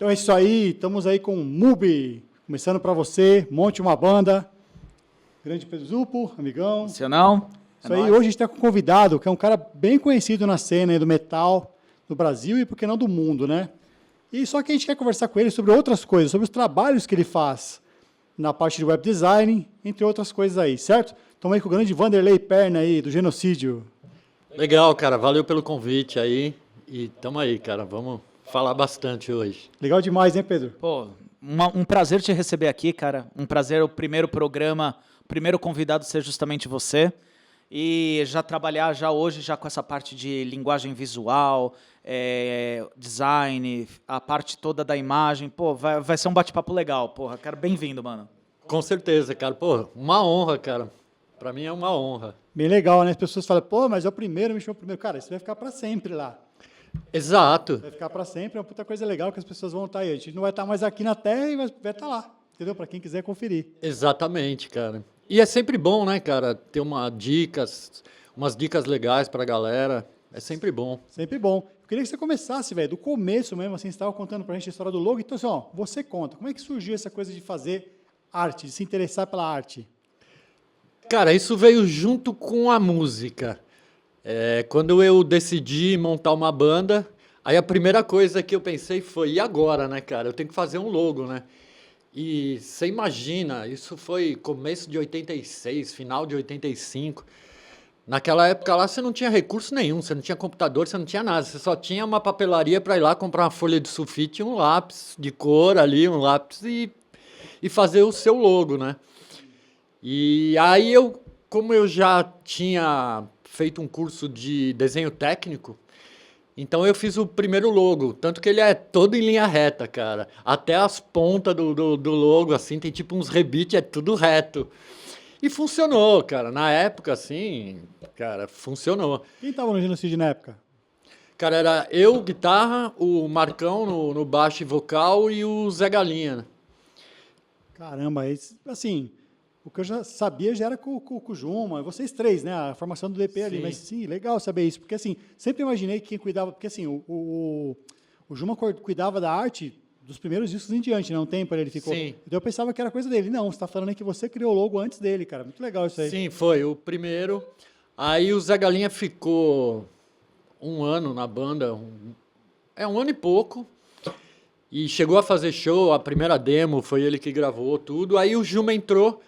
Então é isso aí, estamos aí com o MUBI, começando para você, monte uma banda. Grande Pedro Zupo, amigão. Nacional. Isso aí, hoje a gente está com um convidado, que é um cara bem conhecido na cena aí do metal do Brasil e, por que não, do mundo, né? E só que a gente quer conversar com ele sobre outras coisas, sobre os trabalhos que ele faz na parte de web design, entre outras coisas aí, certo? Estamos aí com o grande Vanderlei Perna aí, do Genocídio. Legal, cara, valeu pelo convite aí. E tamo aí, cara, vamos falar bastante hoje. Legal demais, hein, Pedro? Pô, um prazer te receber aqui, cara. Um prazer o primeiro programa, o primeiro convidado ser justamente você. E já trabalhar já hoje já com essa parte de linguagem visual, design, a parte toda da imagem. Pô, vai ser um bate-papo legal, porra. Cara, bem-vindo, mano. Com certeza, cara. Pô, uma honra, cara. Pra mim é uma honra. Bem legal, né? As pessoas falam, pô, mas é o primeiro, me chamou primeiro. Cara, isso vai ficar para sempre lá. Exato. Vai ficar para sempre, é uma puta coisa legal que as pessoas vão estar aí. A gente não vai estar mais aqui na Terra e vai estar lá, entendeu? Para quem quiser conferir. Exatamente, cara. E é sempre bom, né, cara, ter umas dicas legais pra galera. É sempre bom. Sempre bom. Eu queria que você começasse, velho, do começo mesmo, assim, você estava contando pra gente a história do logo. Então, assim, ó, você conta. Como é que surgiu essa coisa de fazer arte, de se interessar pela arte? Cara, isso veio junto com a música. Quando eu decidi montar uma banda, aí a primeira coisa que eu pensei foi, e agora, né, cara? Eu tenho que fazer um logo, né? E você imagina, isso foi começo de 86, final de 85. Naquela época lá você não tinha recurso nenhum, você não tinha computador, você não tinha nada. Você só tinha uma papelaria para ir lá comprar uma folha de sulfite e um lápis de cor ali, um lápis e fazer o seu logo, né? E aí como eu já tinha feito um curso de desenho técnico, então eu fiz o primeiro logo, tanto que ele é todo em linha reta, cara. Até as pontas do logo, assim, tem tipo uns rebites, é tudo reto. E funcionou, cara. Na época, assim, cara, funcionou. Quem estava no Genocídio na época? Cara, era eu, guitarra, o Marcão no baixo e vocal e o Zé Galinha. Caramba, assim, o que eu já sabia já era com o Juma, vocês três, né? A formação do DP ali, mas sim, legal saber isso, porque assim, sempre imaginei que quem cuidava, porque assim, o Juma cuidava da arte dos primeiros discos em diante, né? Um tempo ele ficou. Sim. Então eu pensava que era coisa dele. Não, você está falando aí que você criou o logo antes dele, cara. Muito legal isso aí. Sim, foi o primeiro. Aí o Zé Galinha ficou um ano na banda, um ano e pouco. E chegou a fazer show, a primeira demo foi ele que gravou tudo. Aí o Juma entrou,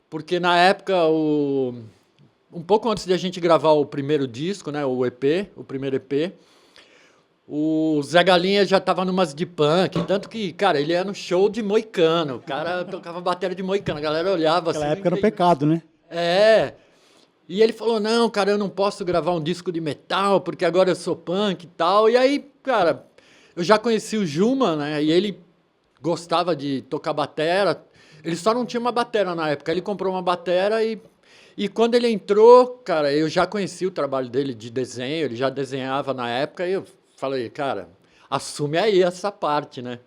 porque na época, um pouco antes de a gente gravar o primeiro disco, né, o EP, o primeiro EP, o Zé Galinha já estava numas de punk, tanto que, cara, ele ia no show de moicano, o cara tocava bateria de moicano, a galera olhava assim. Naquela época era um pecado, né? E ele falou, não, cara, eu não posso gravar um disco de metal, porque agora eu sou punk e tal. E aí, cara, eu já conheci o Juma, né, e ele gostava de tocar batera. Ele só não tinha uma batera na época, ele comprou uma batera e quando ele entrou, cara, eu já conheci o trabalho dele de desenho, ele já desenhava na época, e eu falei, cara, assume aí essa parte, né?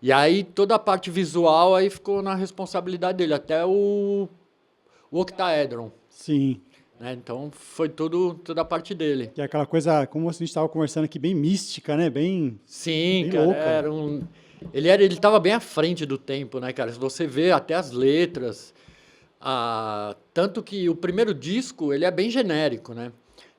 E aí toda a parte visual aí ficou na responsabilidade dele, até o octaedron. Sim. Né? Então foi toda a parte dele. Que é aquela coisa, como a gente estava conversando aqui, bem mística, né? Sim, bem cara, louca. Ele estava bem à frente do tempo, né, cara? Se você vê até as letras, tanto que o primeiro disco, ele é bem genérico, né?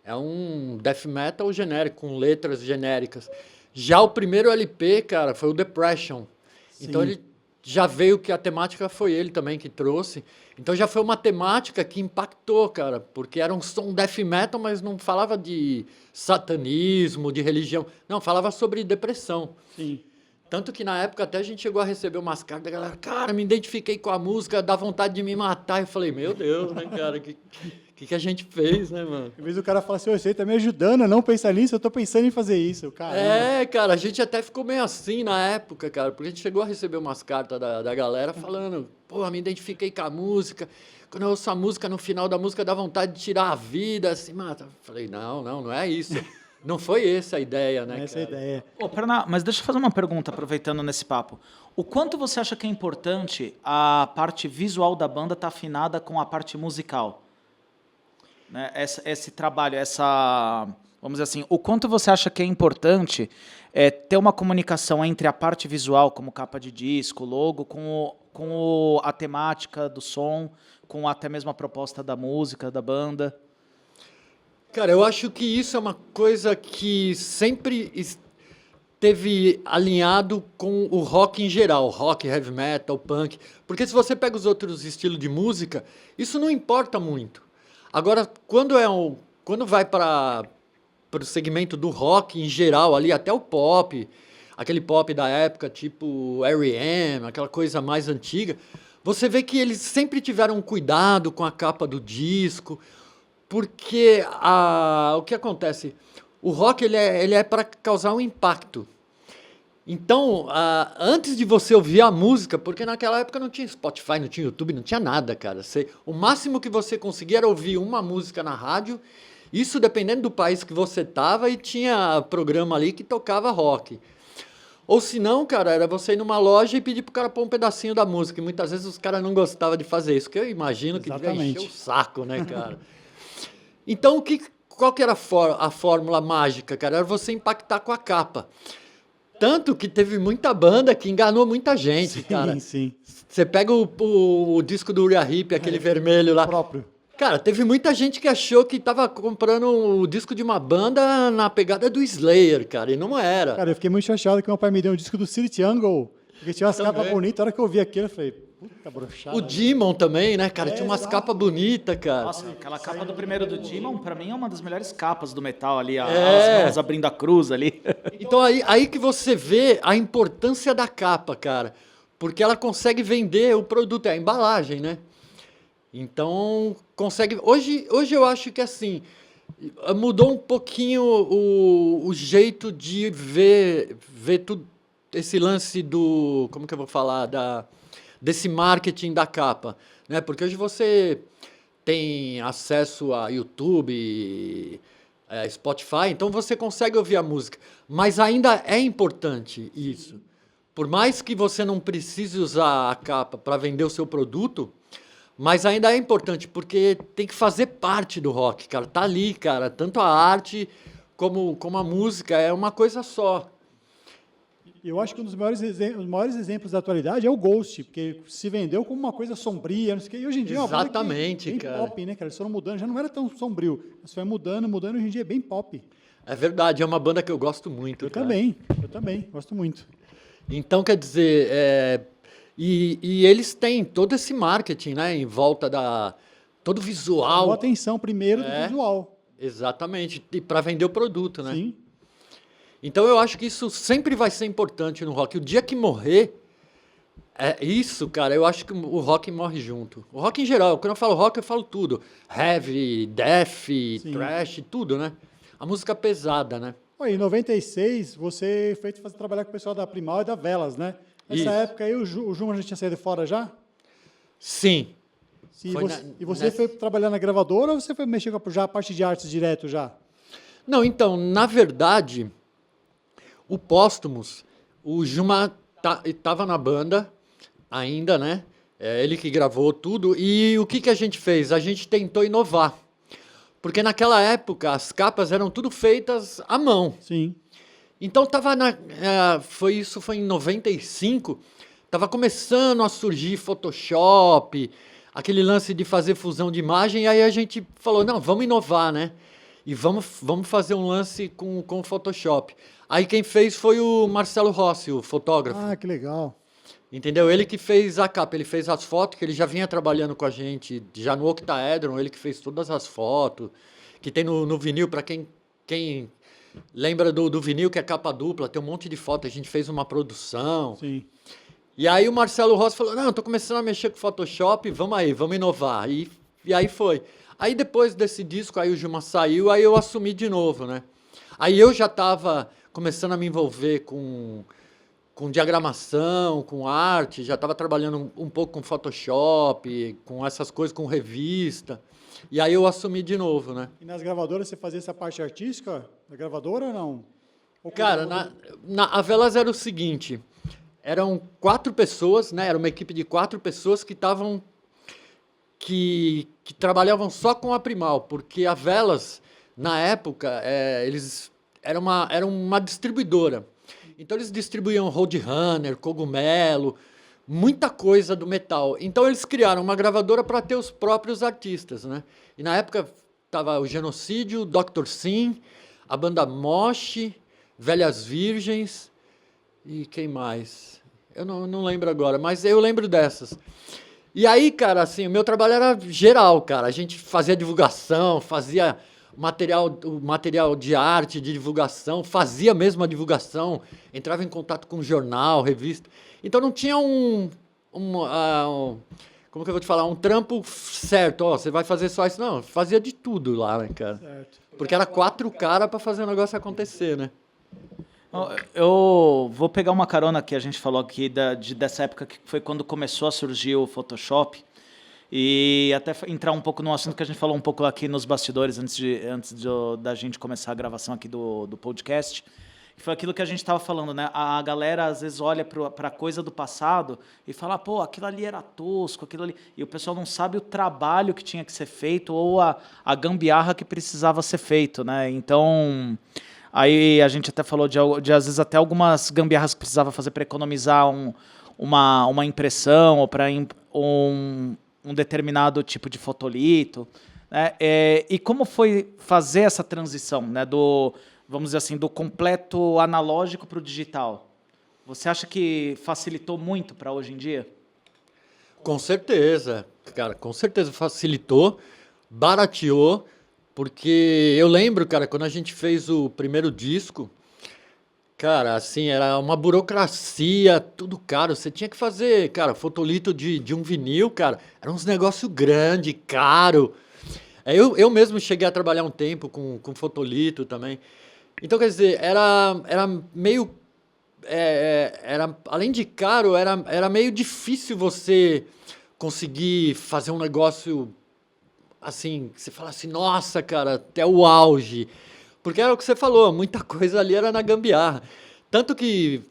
É um death metal genérico, com letras genéricas. Já o primeiro LP, cara, foi o Depression. Sim. Então ele já veio que a temática foi ele também que trouxe. Então já foi uma temática que impactou, cara, porque era um som death metal, mas não falava de satanismo, de religião. Não, falava sobre depressão. Sim. Tanto que na época até a gente chegou a receber umas cartas da galera, cara, me identifiquei com a música, dá vontade de me matar. Eu falei, meu Deus, né, cara, o que a gente fez, né, mano? Às vezes o cara fala assim, você tá me ajudando a não pensar nisso, eu tô pensando em fazer isso, cara. Cara, a gente até ficou meio assim na época, cara, porque a gente chegou a receber umas cartas da galera falando, pô, me identifiquei com a música, quando eu ouço a música, no final da música dá vontade de tirar a vida, assim, mata. Eu falei, não é isso. Não foi essa a ideia, né, essa é a ideia. Ô, Perna, mas deixa eu fazer uma pergunta, aproveitando nesse papo. O quanto você acha que é importante a parte visual da banda estar afinada com a parte musical? Né? Esse trabalho, vamos dizer assim, o quanto você acha que é importante ter uma comunicação entre a parte visual, como capa de disco, logo, a temática do som, com até mesmo a proposta da música, da banda? Cara, eu acho que isso é uma coisa que sempre esteve alinhado com o rock em geral, rock, heavy metal, punk. Porque se você pega os outros estilos de música, isso não importa muito. Agora, quando vai para o segmento do rock em geral, ali até o pop, aquele pop da época, tipo R.E.M., aquela coisa mais antiga, você vê que eles sempre tiveram um cuidado com a capa do disco, porque o que acontece? O rock ele é para causar um impacto. Então, antes de você ouvir a música, porque naquela época não tinha Spotify, não tinha YouTube, não tinha nada, cara. O máximo que você conseguia era ouvir uma música na rádio, isso dependendo do país que você tava, e tinha programa ali que tocava rock. Ou se não, cara, era você ir numa loja e pedir pro cara pôr um pedacinho da música. E muitas vezes os caras não gostavam de fazer isso, que eu imagino que devia encher o saco, né, cara? Então, qual que era a fórmula mágica, cara? Era você impactar com a capa. Tanto que teve muita banda que enganou muita gente, sim, cara. Sim. Você pega o disco do Uriah Heep, aquele vermelho lá. Próprio. Cara, teve muita gente que achou que tava comprando o disco de uma banda na pegada do Slayer, cara, e não era. Cara, eu fiquei muito chateado que meu pai me deu um disco do City Triangle, porque tinha umas capas bonitas. A hora que eu vi aquilo, eu falei, puta broxada. O Demon também, né, cara? Tinha umas capas bonitas, cara. Nossa, aquela capa do primeiro do Demon, pra mim, é uma das melhores capas do metal ali, as mãos abrindo a cruz ali. Então aí que você vê a importância da capa, cara, porque ela consegue vender o produto, é a embalagem, né? Então, consegue... Hoje eu acho que, assim, mudou um pouquinho o jeito de ver tudo, esse lance do... Como que eu vou falar? Desse marketing da capa, né? Porque hoje você tem acesso a YouTube, Spotify, então você consegue ouvir a música. Mas ainda é importante isso. Por mais que você não precise usar a capa para vender o seu produto, mas ainda é importante, porque tem que fazer parte do rock, cara. Tá ali, cara. Tanto a arte como a música é uma coisa só. Eu acho que um dos maiores exemplos da atualidade é o Ghost, porque se vendeu como uma coisa sombria, não sei o quê. E hoje em dia é uma banda Exatamente, bem cara. pop, né, cara? Eles foram mudando, já não era tão sombrio. Mas foi mudando, hoje em dia é bem pop. É verdade, é uma banda que eu gosto muito. Eu cara. também, gosto muito. Então, quer dizer, e eles têm todo esse marketing, né, em volta todo visual. Chamou atenção primeiro do visual. Exatamente, e para vender o produto, né? Sim. Então eu acho que isso sempre vai ser importante no rock. O dia que morrer, isso, cara, eu acho que o rock morre junto. O rock em geral, quando eu falo rock, eu falo tudo. Heavy, death, thrash, tudo, né? A música pesada, né? Em 96, você foi trabalhar com o pessoal da Primal e da Velas, né? Nessa Isso. época aí, o Juma já tinha saído fora já? Sim. E você foi trabalhar na gravadora ou você foi mexer com a parte de artes direto já? Não, então, na verdade, o Póstumos, o Juma estava na banda ainda, né? Ele que gravou tudo. E o que a gente fez? A gente tentou inovar. Porque naquela época as capas eram tudo feitas à mão. Sim. Então foi em 95, estava começando a surgir Photoshop, aquele lance de fazer fusão de imagem, e aí a gente falou, não, vamos inovar, né? E vamos fazer um lance com o Photoshop. Aí quem fez foi o Marcelo Rossi, o fotógrafo. Ah, que legal. Entendeu? Ele que fez a capa, ele fez as fotos, que ele já vinha trabalhando com a gente, já no Octaedron, ele que fez todas as fotos, que tem no vinil, para quem lembra do vinil, que é capa dupla, tem um monte de foto, a gente fez uma produção. Sim. E aí o Marcelo Rossi falou, não, eu tô começando a mexer com Photoshop, vamos inovar. E aí foi. Aí depois desse disco, aí o Gilma saiu, aí eu assumi de novo, né? Aí eu já estava começando a me envolver com diagramação, com arte, já estava trabalhando um pouco com Photoshop, com essas coisas, com revista. E aí eu assumi de novo, né? E nas gravadoras você fazia essa parte artística da gravadora ou não? Cara, a Velas era o seguinte, eram 4 pessoas, né? Era uma equipe de 4 pessoas que estavam... Que trabalhavam só com a Primal, porque a Velas na época, eles era uma distribuidora. Então, eles distribuíam Roadrunner, Cogumelo, muita coisa do metal. Então, eles criaram uma gravadora para ter os próprios artistas, né? E na época, tava o Genocídio, Dr. Sim, a banda Mosh, Velhas Virgens e quem mais? Eu não lembro agora, mas eu lembro dessas. E aí, cara, assim, o meu trabalho era geral, cara. A gente fazia divulgação, fazia material de arte, de divulgação, fazia mesmo a divulgação, entrava em contato com jornal, revista. Então não tinha como que eu vou te falar, um trampo certo, ó, você vai fazer só isso. Não, fazia de tudo lá, né, cara? Certo. Porque era 4 caras para fazer o negócio acontecer, né? Eu vou pegar uma carona que a gente falou aqui dessa época que foi quando começou a surgir o Photoshop e até entrar um pouco no assunto que a gente falou um pouco aqui nos bastidores da gente começar a gravação aqui do podcast. Foi aquilo que a gente estava falando, né? A galera às vezes olha para coisa do passado e fala, pô, aquilo ali era tosco, aquilo ali. E o pessoal não sabe o trabalho que tinha que ser feito ou a gambiarra que precisava ser feito, né? Então, aí a gente até falou de às vezes até algumas gambiarras que precisava fazer para economizar uma impressão ou para um determinado tipo de fotolito, né? E como foi fazer essa transição, né? Vamos dizer assim, do completo analógico para o digital? Você acha que facilitou muito para hoje em dia? Com certeza, cara, com certeza facilitou, barateou, porque eu lembro, cara, quando a gente fez o primeiro disco, cara, assim, era uma burocracia, tudo caro, você tinha que fazer, cara, fotolito de um vinil, cara, era uns negócio grande, caro. Eu mesmo cheguei a trabalhar um tempo com fotolito também. Então, quer dizer, era meio... além de caro, era meio difícil você conseguir fazer um negócio assim, que você fala assim, nossa, cara, até o auge. Porque era o que você falou, muita coisa ali era na gambiarra. Tanto que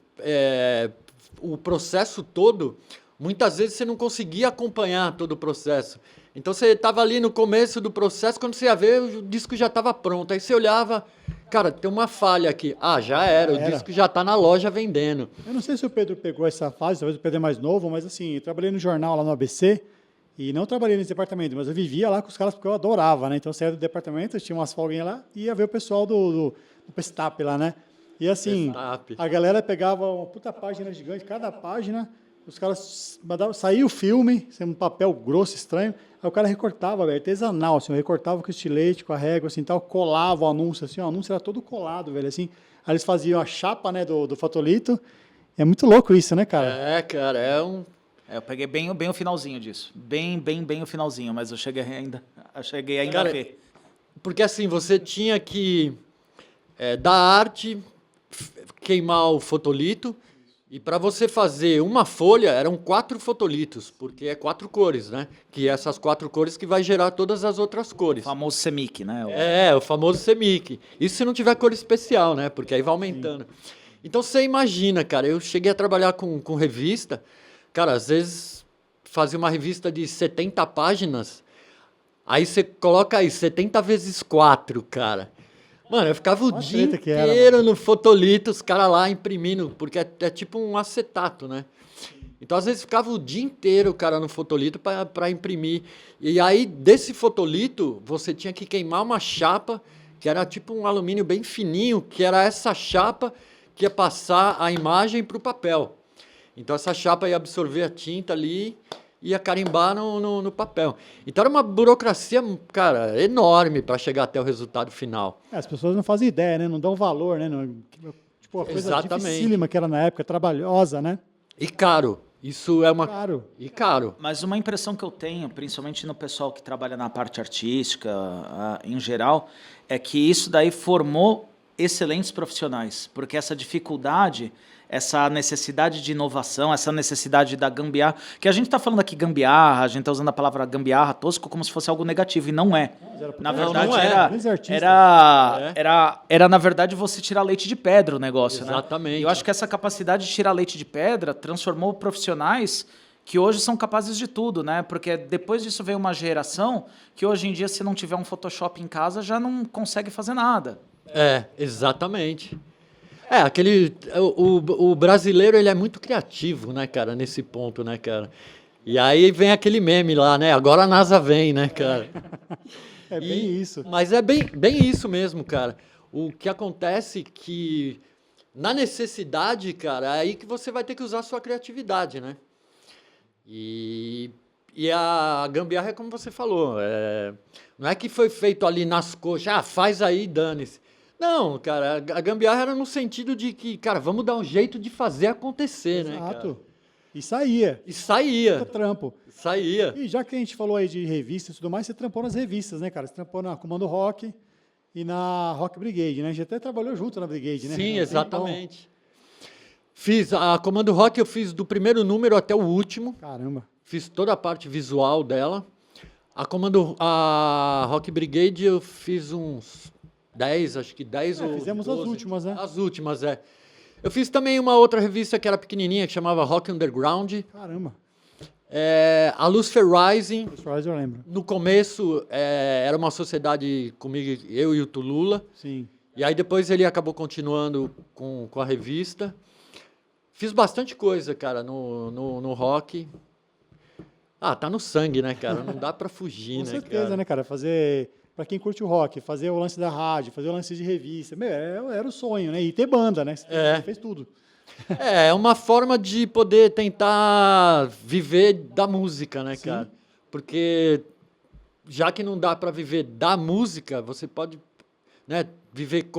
o processo todo, muitas vezes você não conseguia acompanhar todo o processo. Então você estava ali no começo do processo, quando você ia ver, o disco já estava pronto. Aí você olhava, cara, tem uma falha aqui. Ah, já era, o disco já está na loja vendendo. Eu não sei se o Pedro pegou essa fase, talvez o Pedro é mais novo, mas assim, eu trabalhei no jornal lá no ABC e não trabalhei nesse departamento, mas eu vivia lá com os caras porque eu adorava, né? Então eu saía do departamento, tinha umas folguinhas lá e ia ver o pessoal do Pestap lá, né? E assim, Pestap. a galera pegava uma puta página gigante, cada página, os caras mandavam, saía o filme, um papel grosso, estranho, aí o cara recortava, velho, artesanal, assim, recortava com o estilete, com a régua, assim, tal, colava o anúncio, assim, o anúncio era todo colado, velho, assim, aí eles faziam a chapa, né, do fotolito, é muito louco isso, né, cara? Cara, eu peguei bem o finalzinho disso, bem o finalzinho, mas eu cheguei ainda cara, a ver. porque assim, você tinha que da arte, queimar o fotolito, e para você fazer uma folha, eram 4 fotolitos, porque é 4 cores, né? Que é essas 4 cores que vai gerar todas as outras cores. O famoso semic, né? O famoso semic. Isso se não tiver cor especial, né? Porque aí vai aumentando. Sim. Então você imagina, cara, eu cheguei a trabalhar com revista, cara, às vezes fazia uma revista de 70 páginas, aí você coloca aí 70 vezes 4, cara. Mano, eu ficava o dia inteiro no fotolito, os caras lá imprimindo, porque é tipo um acetato, né? Então, às vezes, ficava o dia inteiro, cara, no fotolito para imprimir. E aí, desse fotolito, você tinha que queimar uma chapa, que era tipo um alumínio bem fininho, que era essa chapa que ia passar a imagem para o papel. Então, essa chapa ia absorver a tinta ali ia carimbar no papel. Então era uma burocracia, cara, enorme para chegar até o resultado final. As pessoas não fazem ideia, né? Não dão valor, né? Tipo, a coisa dificílima que era na época, trabalhosa, né? E caro. Isso é uma... Caro. E caro. Mas uma impressão que eu tenho, principalmente no pessoal que trabalha na parte artística, em geral, é que isso daí formou excelentes profissionais, porque essa dificuldade, essa necessidade de inovação, essa necessidade da gambiarra, que a gente está falando aqui gambiarra, a gente está usando a palavra gambiarra, tosco, como se fosse algo negativo, e não é. Na verdade, era na verdade, você tirar leite de pedra o negócio, exatamente, né? Eu acho que essa capacidade de tirar leite de pedra transformou profissionais que hoje são capazes de tudo, né? Porque depois disso veio uma geração que hoje em dia, se não tiver um Photoshop em casa, já não consegue fazer nada. Exatamente. O brasileiro, ele é muito criativo, né, cara, nesse ponto, né, cara? E aí vem aquele meme lá, né? Agora a NASA vem, né, cara? É bem isso. Mas é bem isso mesmo, cara. O que acontece que, na necessidade, cara, é aí que você vai ter que usar a sua criatividade, né? E a gambiarra é como você falou. Não é que foi feito ali nas coxas, faz aí, dane-se. Não, cara, a gambiarra era no sentido de que, cara, vamos dar um jeito de fazer acontecer, né, cara? Exato. E saía. E saía. Puta trampo. Saía. E já que a gente falou aí de revistas e tudo mais, você trampou nas revistas, né, cara? Você trampou na Comando Rock e na Rock Brigade, né? A gente até trabalhou junto na Brigade, né? Sim, exatamente. Fiz a Comando Rock, eu fiz do primeiro número até o último. Caramba. Fiz toda a parte visual dela. A Rock Brigade eu fiz uns 10, acho que 10 ou fizemos 12. as últimas, né? As últimas, Eu fiz também uma outra revista que era pequenininha, que chamava Rock Underground. Caramba. A Lucifer Rising. Lucifer Rising eu lembro. No começo, era uma sociedade comigo, eu e o Tulula. Sim. E aí depois ele acabou continuando com a revista. Fiz bastante coisa, cara, no rock. Tá no sangue, né, cara? Não dá pra fugir, Com né, certeza, cara? né, cara? Fazer, pra quem curte o rock, fazer o lance da rádio, fazer o lance de revista. Meu, era o sonho, né? E ter banda, né? Você fez tudo. É uma forma de poder tentar viver da música, né, Sim. cara? Porque já que não dá pra viver da música, você pode, né, viver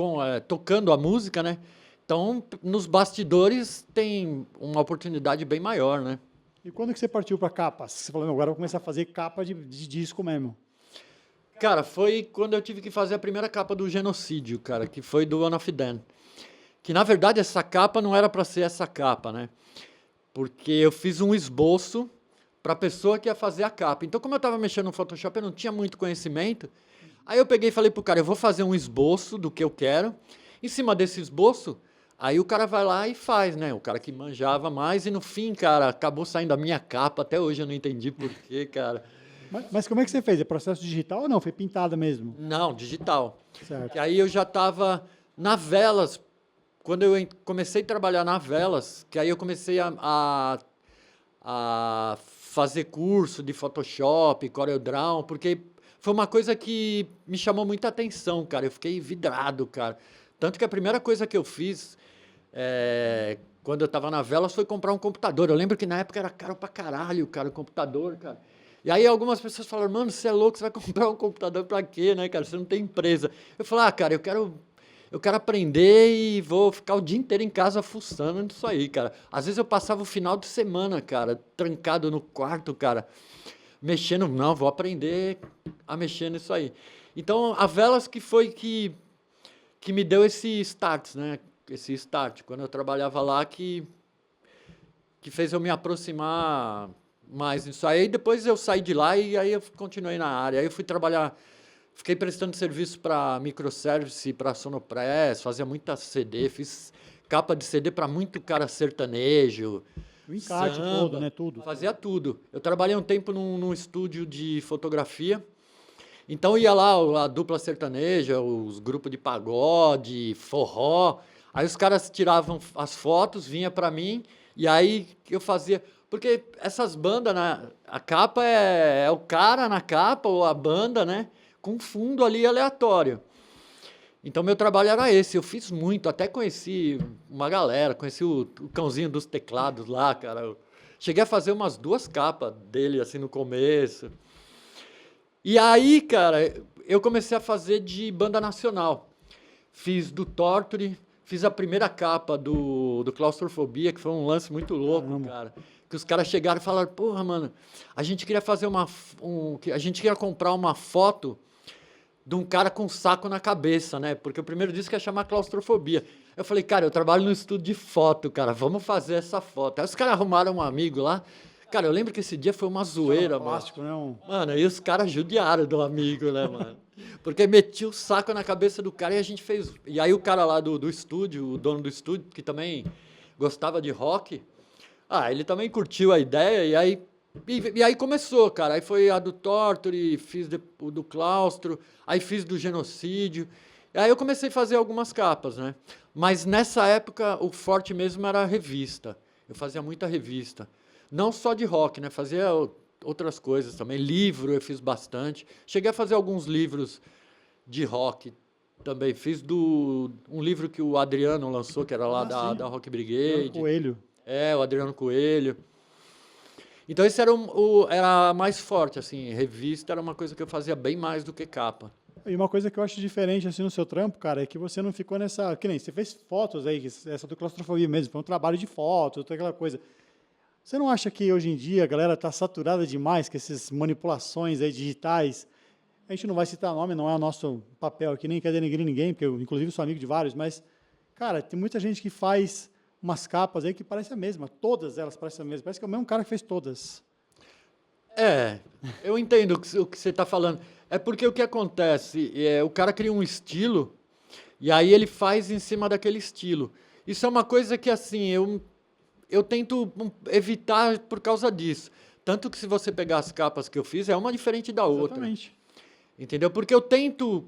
tocando a música, né? Então, nos bastidores tem uma oportunidade bem maior, né? E quando que você partiu para capas? Você falou, agora eu vou começar a fazer capa de disco mesmo. Cara, foi quando eu tive que fazer a primeira capa do Genocídio, cara, que foi do One of Them. Que, na verdade, essa capa não era para ser essa capa, né? Porque eu fiz um esboço para a pessoa que ia fazer a capa. Então, como eu estava mexendo no Photoshop, eu não tinha muito conhecimento. Aí eu peguei e falei pro cara, eu vou fazer um esboço do que eu quero. Em cima desse esboço, aí o cara vai lá e faz, né? O cara que manjava mais. E no fim, cara, acabou saindo a minha capa. Até hoje eu não entendi por quê, cara. Mas como é que você fez? É processo digital ou não? Foi pintada mesmo? Não, digital. Certo. E aí eu já estava na Velas. Quando eu comecei a trabalhar na Velas, que aí eu comecei a fazer curso de Photoshop, CorelDRAW, porque foi uma coisa que me chamou muita atenção, cara. Eu fiquei vidrado, cara. Tanto que a primeira coisa que eu fiz quando eu estava na Velas foi comprar um computador. Eu lembro que na época era caro pra caralho, cara, o computador, cara. E aí algumas pessoas falaram, mano, você é louco, você vai comprar um computador pra quê, né, cara? Você não tem empresa. Eu falei, cara, eu quero aprender e vou ficar o dia inteiro em casa fuçando nisso aí, cara. Às vezes eu passava o final de semana, cara, trancado no quarto, cara, mexendo. Não, vou aprender a mexer nisso aí. Então, a Velas que foi que me deu esse start, né? Esse start, quando eu trabalhava lá, que fez eu me aproximar mais disso aí. Depois eu saí de lá e aí eu continuei na área. Aí eu fui trabalhar... Fiquei prestando serviço para microservice, para Sonopress, fazia muita CD, fiz capa de CD para muito cara sertanejo. O encarte samba, todo, né? Tudo. Fazia tudo. Eu trabalhei um tempo num estúdio de fotografia, então ia lá a dupla sertaneja, os grupos de pagode, forró, aí os caras tiravam as fotos, vinha para mim, e aí eu fazia... Porque essas bandas, a capa é o cara na capa, ou a banda, né? Com fundo ali aleatório. Então, meu trabalho era esse. Eu fiz muito, até conheci uma galera, conheci o cãozinho dos teclados lá, cara. Eu cheguei a fazer umas 2 capas dele, assim, no começo. E aí, cara, eu comecei a fazer de banda nacional. Fiz do Torture, fiz a primeira capa do Claustrofobia, que foi um lance muito louco, cara. Que os caras chegaram e falaram, porra, mano, a gente queria fazer a gente queria comprar uma foto de um cara com um saco na cabeça, né? Porque o primeiro disco ia chamar Claustrofobia. Eu falei, cara, eu trabalho no estúdio de foto, cara, vamos fazer essa foto. Aí os caras arrumaram um amigo lá. Cara, eu lembro que esse dia foi uma zoeira, plástico, mano. Né? Mano, aí os caras judiaram do amigo, né, mano? Porque meti o saco na cabeça do cara e a gente fez... E aí o cara lá do estúdio, o dono do estúdio, que também gostava de rock... Ele também curtiu a ideia e aí começou, cara. Aí foi a do Torture, fiz o do Claustro, aí fiz do Genocídio. E aí eu comecei a fazer algumas capas, né? Mas nessa época o forte mesmo era a revista. Eu fazia muita revista. Não só de rock, né? Fazia outras coisas também. Livro eu fiz bastante. Cheguei a fazer alguns livros de rock também. Fiz um livro que o Adriano lançou, que era lá da Rock Brigade. Coelho. O Adriano Coelho. Então esse era mais forte, assim. Revista era uma coisa que eu fazia bem mais do que capa. E uma coisa que eu acho diferente assim no seu trampo, cara, é que você não ficou nessa... Que nem, você fez fotos aí, essa do claustrofobia mesmo, foi um trabalho de fotos, toda aquela coisa. Você não acha que hoje em dia a galera está saturada demais com essas manipulações aí digitais? A gente não vai citar nome, não é o nosso papel aqui, nem quer denegrir ninguém, porque eu, inclusive, sou amigo de vários, mas, cara, tem muita gente que faz umas capas aí que parecem a mesma, todas elas parecem a mesma, parece que é o mesmo cara que fez todas. Eu entendo o que você está falando. É porque o que acontece, o cara cria um estilo e aí ele faz em cima daquele estilo. Isso é uma coisa que, assim, eu tento evitar por causa disso. Tanto que se você pegar as capas que eu fiz, é uma diferente da outra. Exatamente. Entendeu? Porque eu tento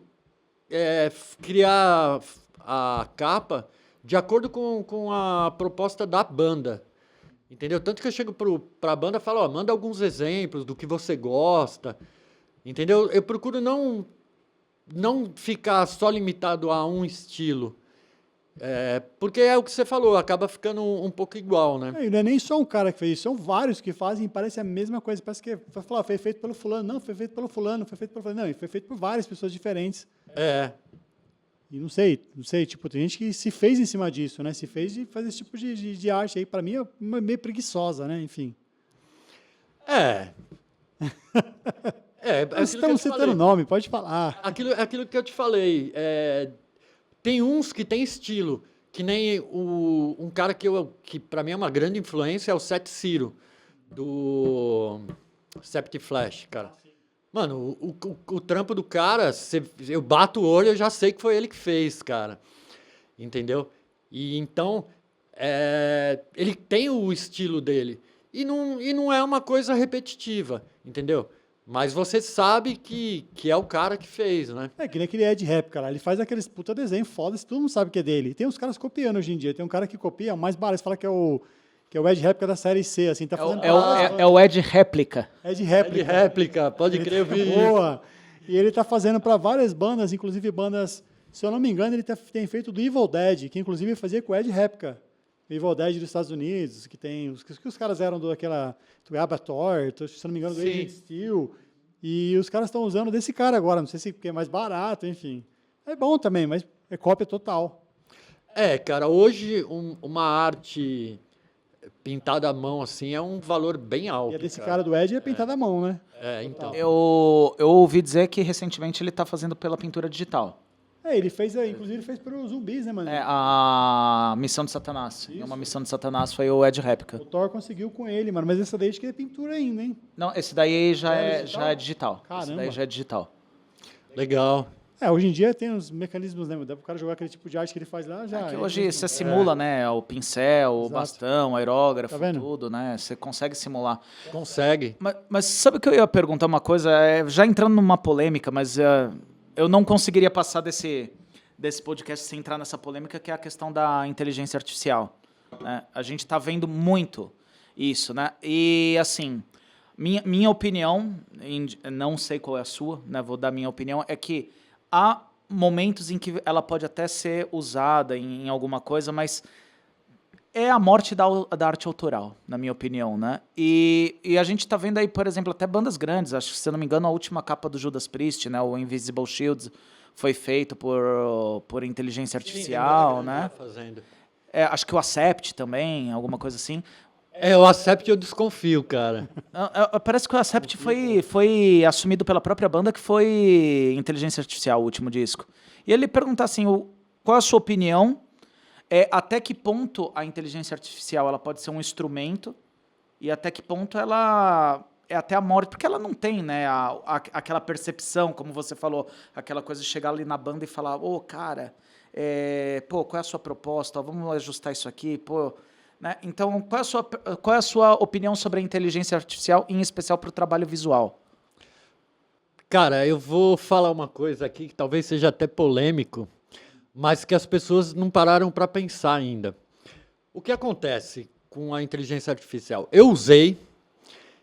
criar a capa de acordo com a proposta da banda. Entendeu? Tanto que eu chego para a banda e falo, manda alguns exemplos do que você gosta. Entendeu? Eu procuro não ficar só limitado a um estilo. Porque é o que você falou, acaba ficando um pouco igual, né? E não é nem só um cara que fez isso, são vários que fazem e parece a mesma coisa. Parece que foi feito pelo fulano. Não, foi feito pelo fulano, foi feito pelo fulano. Não, e foi feito por várias pessoas diferentes. E não sei, tipo, tem gente que se fez em cima disso, né? Se fez de fazer esse tipo de arte aí. Para mim é meio preguiçosa, né? Enfim. Estamos citando nome, pode falar. Aquilo que eu te falei. Tem uns que tem estilo, que nem um cara que para mim é uma grande influência, é o Seth Ciro, do Sept Flash, cara. Mano, o trampo do cara, eu bato o olho e eu já sei que foi ele que fez, cara. Entendeu? E então, ele tem o estilo dele. E não é uma coisa repetitiva, entendeu? Mas você sabe que é o cara que fez, né? Que nem aquele Ed Rap, cara. Ele faz aqueles puta desenho foda, todo mundo sabe que é dele. Tem uns caras copiando hoje em dia. Tem um cara que copia, mais barato, fala que é o Ed Réplica da série C, assim, tá fazendo... É o Ed Réplica. Ed Réplica. Ed Réplica, pode crer, eu vi. Boa! E ele tá fazendo para várias bandas, inclusive bandas, se eu não me engano, ele tem feito do Evil Dead, que inclusive fazia com o Ed Réplica. O Evil Dead dos Estados Unidos, que tem... os caras eram do Abator, se eu não me engano, do Agent Steel. E os caras estão usando desse cara agora, não sei se porque é mais barato, enfim. É bom também, mas é cópia total. Cara, hoje uma arte pintada à mão, assim, é um valor bem alto. E a desse cara do Ed é pintada à mão, né? Então. Eu ouvi dizer que recentemente ele está fazendo pela pintura digital. Ele fez, inclusive, ele fez para os zumbis, né, mano? A Missão de Satanás. Uma Missão de Satanás foi o Ed Réplica. O Thor conseguiu com ele, mano, mas essa daí acho que é pintura ainda, hein? Não, esse daí já é digital. Caramba. Esse daí já é digital. Legal. Hoje em dia tem uns mecanismos, né? Dá pro cara jogar aquele tipo de arte que ele faz lá, já... que hoje você simula, né? O pincel, o Exato. bastão, o aerógrafo, Tá vendo? tudo, né? Você consegue simular. Consegue. Mas sabe que eu ia perguntar uma coisa? Já entrando numa polêmica, mas eu não conseguiria passar desse podcast sem entrar nessa polêmica, que é a questão da inteligência artificial. Né? A gente está vendo muito isso, né? E, assim, minha opinião, não sei qual é a sua, né? Vou dar minha opinião, é que há momentos em que ela pode até ser usada em alguma coisa, mas é a morte da arte autoral, na minha opinião, né? E a gente está vendo aí, por exemplo, até bandas grandes. Acho que, se eu não me engano, a última capa do Judas Priest, né? O Invisible Shields, foi feito por inteligência artificial, né? Acho que o Accept também, alguma coisa assim. O Accept eu desconfio, cara. Parece que o Accept foi assumido pela própria banda, que foi inteligência artificial, o último disco. E ele pergunta assim, qual é a sua opinião? Até que ponto a inteligência artificial ela pode ser um instrumento e até que ponto ela é até a morte, porque ela não tem, né, aquela percepção, como você falou, aquela coisa de chegar ali na banda e falar, cara, qual é a sua proposta? Vamos ajustar isso aqui, Né? Então, qual é a sua opinião sobre a inteligência artificial, em especial para o trabalho visual? Cara, eu vou falar uma coisa aqui que talvez seja até polêmico, mas que as pessoas não pararam para pensar ainda. O que acontece com a inteligência artificial? Eu usei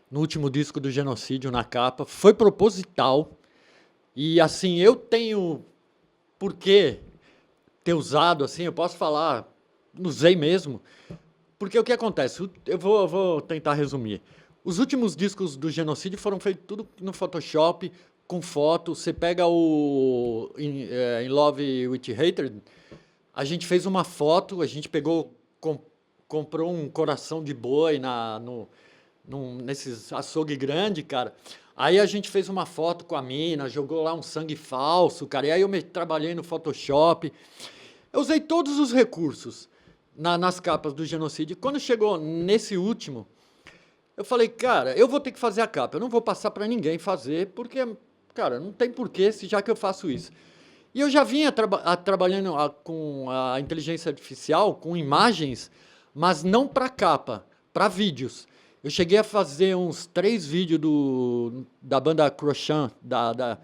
no último disco do Genocídio, na capa, foi proposital, e assim, eu tenho por que ter usado, assim, eu posso falar, usei mesmo, porque o que acontece? Eu vou tentar resumir. Os últimos discos do Genocídio foram feitos tudo no Photoshop, com foto. Você pega o In Love with Hatred, a gente fez uma foto, a gente pegou, comprou um coração de boi nesses açougue grande, cara. Aí a gente fez uma foto com a mina, jogou lá um sangue falso, cara. E aí eu trabalhei no Photoshop. Eu usei todos os recursos nas capas do Genocídio. Quando chegou nesse último, eu falei, cara, eu vou ter que fazer a capa. Eu não vou passar para ninguém fazer, porque, cara, não tem porquê, já que eu faço isso. E eu já vinha trabalhando com a inteligência artificial, com imagens, mas não para capa, para vídeos. Eu cheguei a fazer uns 3 vídeos da banda Crochan, da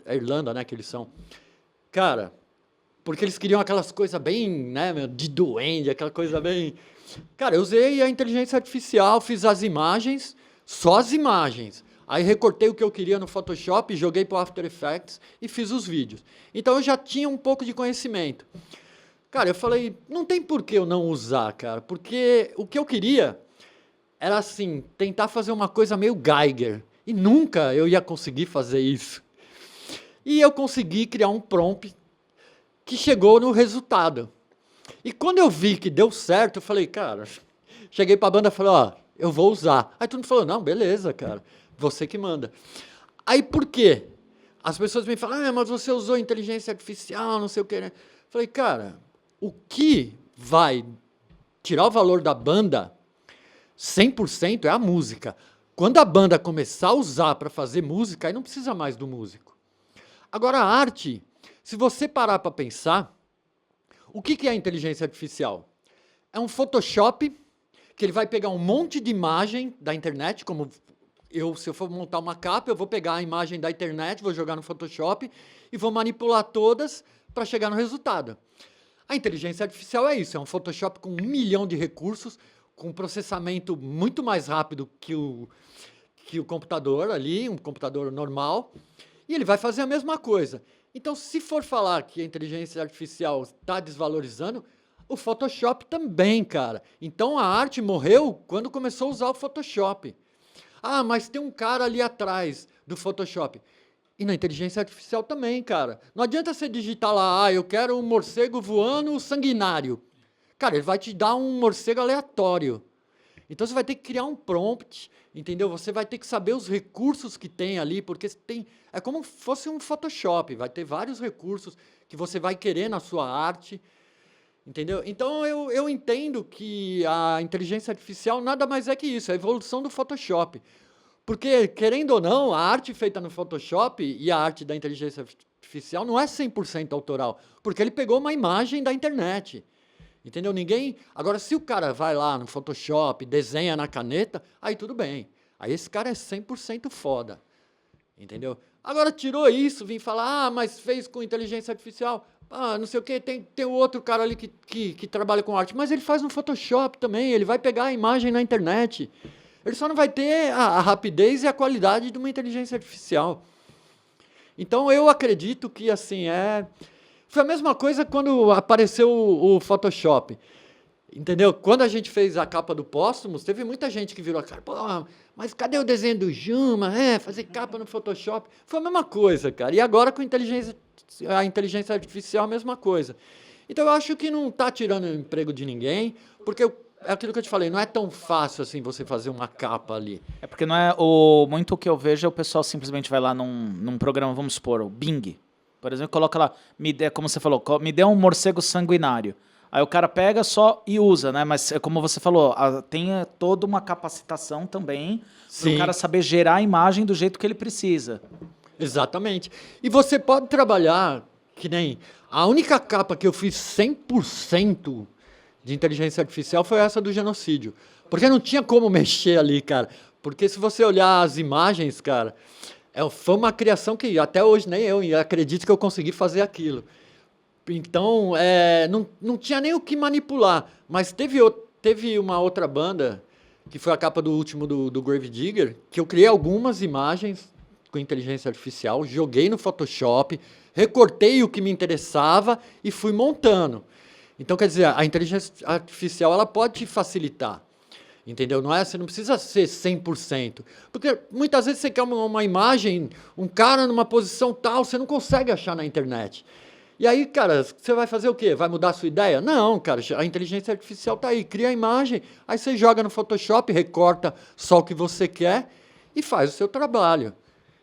Irlanda, né, que eles são. Cara, porque eles queriam aquelas coisas bem, né, de duende, aquela coisa bem... Cara, eu usei a inteligência artificial, fiz as imagens, só as imagens. Aí recortei o que eu queria no Photoshop, joguei para o After Effects e fiz os vídeos. Então eu já tinha um pouco de conhecimento. Cara, eu falei, não tem por que eu não usar, cara, porque o que eu queria era, assim, tentar fazer uma coisa meio Geiger. E nunca eu ia conseguir fazer isso. E eu consegui criar um prompt que chegou no resultado. E quando eu vi que deu certo, eu falei, cara, cheguei para a banda e falei, ó, eu vou usar. Aí todo mundo falou, não, beleza, cara, você que manda. Aí por quê? As pessoas me falam, mas você usou inteligência artificial, não sei o quê. Né? Falei, cara, o que vai tirar o valor da banda 100% é a música. Quando a banda começar a usar para fazer música, aí não precisa mais do músico. Agora, a arte, se você parar para pensar, o que é a inteligência artificial? É um Photoshop que ele vai pegar um monte de imagem da internet, como se eu for montar uma capa, eu vou pegar a imagem da internet, vou jogar no Photoshop e vou manipular todas para chegar no resultado. A inteligência artificial é isso, é um Photoshop com 1 milhão de recursos, com um processamento muito mais rápido que o computador ali, um computador normal, e ele vai fazer a mesma coisa. Então, se for falar que a inteligência artificial está desvalorizando, o Photoshop também, cara. Então, a arte morreu quando começou a usar o Photoshop. Ah, mas tem um cara ali atrás do Photoshop. E na inteligência artificial também, cara. Não adianta você digitar lá, eu quero um morcego voando sanguinário. Cara, ele vai te dar um morcego aleatório. Então, você vai ter que criar um prompt, entendeu? Você vai ter que saber os recursos que tem ali, porque é como se fosse um Photoshop, vai ter vários recursos que você vai querer na sua arte, entendeu? Então, eu entendo que a inteligência artificial nada mais é que isso, é a evolução do Photoshop. Porque, querendo ou não, a arte feita no Photoshop e a arte da inteligência artificial não é 100% autoral, porque ele pegou uma imagem da internet. Entendeu? Agora, se o cara vai lá no Photoshop, desenha na caneta, aí tudo bem. Aí esse cara é 100% foda. Entendeu? Agora, tirou isso, vim falar, mas fez com inteligência artificial. Não sei o quê, tem o outro cara ali que trabalha com arte, mas ele faz no Photoshop também, ele vai pegar a imagem na internet. Ele só não vai ter a rapidez e a qualidade de uma inteligência artificial. Então, eu acredito que, assim, foi a mesma coisa quando apareceu o Photoshop, entendeu? Quando a gente fez a capa do Póstumos, teve muita gente que virou a cara, pô, mas cadê o desenho do Juma? Fazer capa no Photoshop. Foi a mesma coisa, cara. E agora com a inteligência artificial, a mesma coisa. Então eu acho que não está tirando o emprego de ninguém, porque é aquilo que eu te falei, não é tão fácil assim você fazer uma capa ali. É porque não é muito o que eu vejo é o pessoal simplesmente vai lá num programa, vamos supor, o Bing. Por exemplo, coloca lá, como você falou, me dê um morcego sanguinário. Aí o cara pega só e usa, né? Mas como você falou, tem toda uma capacitação também para o cara saber gerar a imagem do jeito que ele precisa. Exatamente. E você pode trabalhar, que nem a única capa que eu fiz 100% de inteligência artificial foi essa do genocídio. Porque não tinha como mexer ali, cara. Porque se você olhar as imagens, cara, foi uma criação que até hoje nem eu acredito que eu consegui fazer aquilo. Então, não tinha nem o que manipular. Mas teve uma outra banda, que foi a capa do último do Grave Digger, que eu criei algumas imagens com inteligência artificial, joguei no Photoshop, recortei o que me interessava e fui montando. Então, quer dizer, a inteligência artificial ela pode te facilitar, entendeu? Você não precisa ser 100%. Porque muitas vezes você quer uma imagem, um cara numa posição tal, você não consegue achar na internet. E aí, cara, você vai fazer o quê? Vai mudar a sua ideia? Não, cara, a inteligência artificial está aí, cria a imagem, aí você joga no Photoshop, recorta só o que você quer e faz o seu trabalho.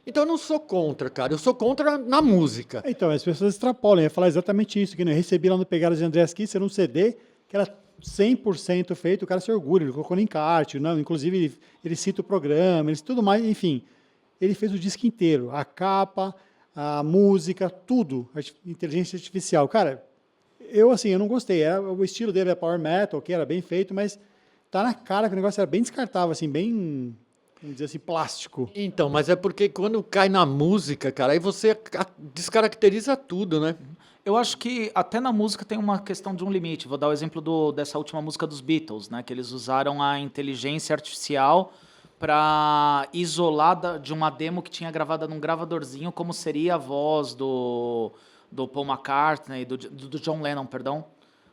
Então eu não sou contra, cara, eu sou contra na música. Então, as pessoas extrapolam, eu ia falar exatamente isso, que eu recebi lá no Pegadas de Andreas Kisser um CD que era 100% feito, o cara se orgulha, ele colocou no encarte, não, inclusive ele cita o programa, tudo mais, enfim. Ele fez o disco inteiro, a capa, a música, tudo, inteligência artificial. Cara, eu não gostei, o estilo dele é power metal, que era bem feito, mas tá na cara que o negócio era bem descartável, assim, bem, vamos dizer assim, plástico. Então, mas é porque quando cai na música, cara, aí você descaracteriza tudo, né? Eu acho que até na música tem uma questão de um limite. Vou dar o exemplo dessa última música dos Beatles, né? Que eles usaram a inteligência artificial para isolar de uma demo que tinha gravada num gravadorzinho como seria a voz do Paul McCartney, do John Lennon, perdão.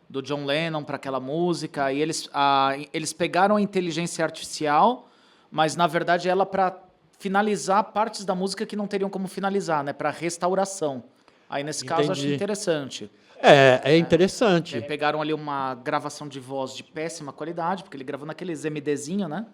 Do John Lennon para aquela música. E eles pegaram a inteligência artificial, mas na verdade ela para finalizar partes da música que não teriam como finalizar, né? Para restauração. Aí, nesse caso, eu achei interessante. É interessante. Pegaram ali uma gravação de voz de péssima qualidade, porque ele gravou naqueles MDzinho, né?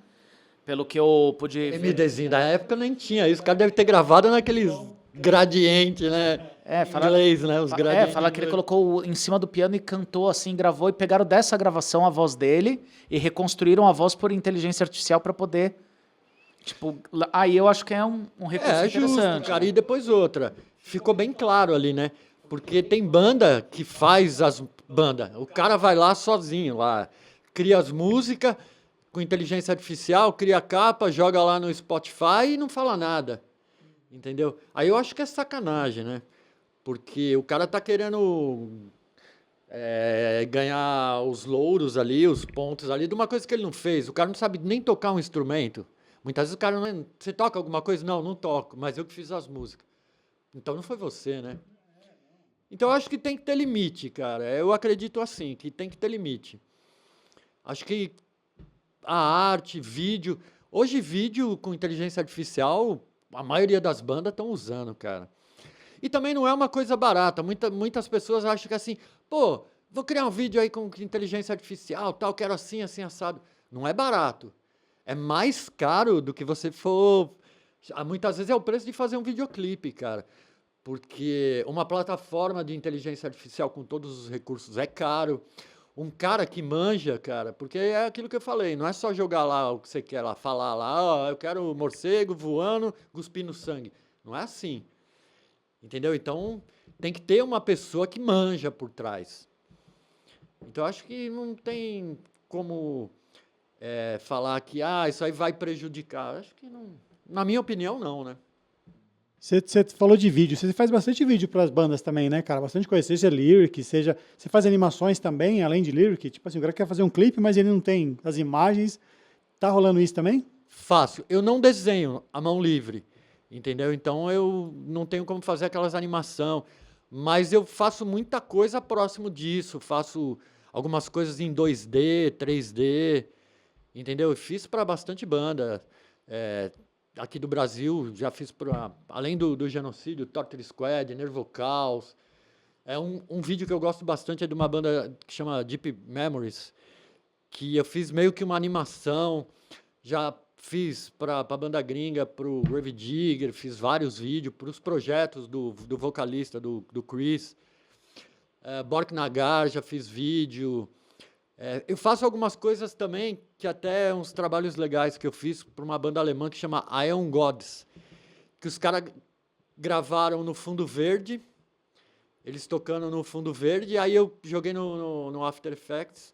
Pelo que eu pude ver. MDzinho da época nem tinha isso. O cara deve ter gravado naqueles gradientes, né? Inglês, né? Os gradientes. Fala que ele colocou em cima do piano e cantou assim, gravou, e pegaram dessa gravação a voz dele e reconstruíram a voz por inteligência artificial para poder... Tipo, aí eu acho que é um recurso interessante. Justo, cara. E depois outra. Ficou bem claro ali, né? Porque tem banda que faz as bandas. O cara vai lá sozinho, lá, cria as músicas com inteligência artificial, cria a capa, joga lá no Spotify e não fala nada. Entendeu? Aí eu acho que é sacanagem, né? Porque o cara tá querendo ganhar os louros ali, os pontos ali, de uma coisa que ele não fez. O cara não sabe nem tocar um instrumento. Muitas vezes o cara não... Você toca alguma coisa? Não, não toco, mas eu que fiz as músicas. Então não foi você, né? Então eu acho que tem que ter limite, cara. Eu acredito assim, que tem que ter limite. Acho que a arte, vídeo... Hoje vídeo com inteligência artificial, a maioria das bandas estão usando, cara. E também não é uma coisa barata. Muitas pessoas acham que assim, pô, vou criar um vídeo aí com inteligência artificial, tal, quero assim, assim, assado. Não é barato. É mais caro do que você for... Muitas vezes é o preço de fazer um videoclipe, cara. Porque uma plataforma de inteligência artificial com todos os recursos é caro. Um cara que manja, cara, porque é aquilo que eu falei, não é só jogar lá o que você quer lá, falar lá, eu quero morcego voando, cuspindo sangue. Não é assim. Entendeu? Então, tem que ter uma pessoa que manja por trás. Então, acho que não tem como falar que isso aí vai prejudicar. Acho que não... Na minha opinião, não, né? Você falou de vídeo, você faz bastante vídeo para as bandas também, né, cara? Bastante coisa, seja lyric, seja... Você faz animações também, além de lyric? Tipo assim, o cara quer fazer um clipe, mas ele não tem as imagens. Tá rolando isso também? Faço. Eu não desenho a mão livre, entendeu? Então, eu não tenho como fazer aquelas animação, mas eu faço muita coisa próximo disso. Faço algumas coisas em 2D, 3D, entendeu? Eu fiz para bastante banda. Aqui do Brasil, já fiz além do Genocídio, Torture Squad, Nervocaus. Um vídeo que eu gosto bastante é de uma banda que chama Deep Memories, que eu fiz meio que uma animação, já fiz para a banda gringa, para o Grave Digger, fiz vários vídeos para os projetos do vocalista, do Chris. Bork Nagar, já fiz vídeo. Eu faço algumas coisas também, que até uns trabalhos legais que eu fiz para uma banda alemã que chama Ion Gods, que os caras gravaram no fundo verde, eles tocando no fundo verde, e aí eu joguei no After Effects